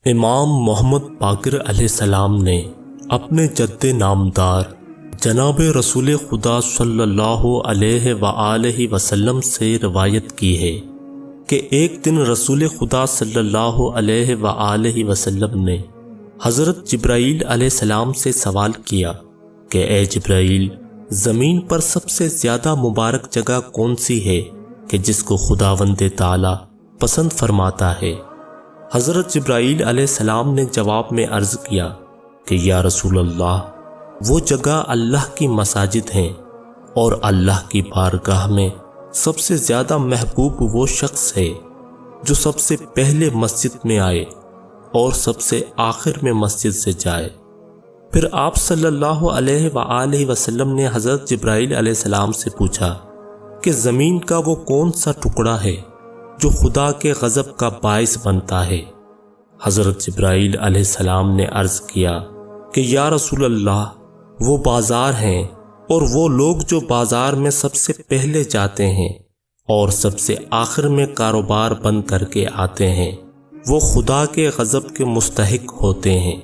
امام محمد باقر علیہ السلام نے اپنے جد نامدار جناب رسول خدا صلی اللہ علیہ وآلہ وسلم سے روایت کی ہے کہ ایک دن رسول خدا صلی اللہ علیہ وآلہ وسلم نے حضرت جبرائیل علیہ السلام سے سوال کیا کہ اے جبرائیل، زمین پر سب سے زیادہ مبارک جگہ کون سی ہے کہ جس کو خداوند تعالی پسند فرماتا ہے؟ حضرت جبرائیل علیہ السلام نے جواب میں عرض کیا کہ یا رسول اللہ، وہ جگہ اللہ کی مساجد ہیں، اور اللہ کی بارگاہ میں سب سے زیادہ محبوب وہ شخص ہے جو سب سے پہلے مسجد میں آئے اور سب سے آخر میں مسجد سے جائے۔ پھر آپ صلی اللہ علیہ وآلہ وسلم نے حضرت جبرائیل علیہ السلام سے پوچھا کہ زمین کا وہ کون سا ٹکڑا ہے جو خدا کے غضب کا باعث بنتا ہے؟ حضرت جبرائیل علیہ السلام نے عرض کیا کہ یا رسول اللہ، وہ بازار ہیں، اور وہ لوگ جو بازار میں سب سے پہلے جاتے ہیں اور سب سے آخر میں کاروبار بند کر کے آتے ہیں، وہ خدا کے غضب کے مستحق ہوتے ہیں۔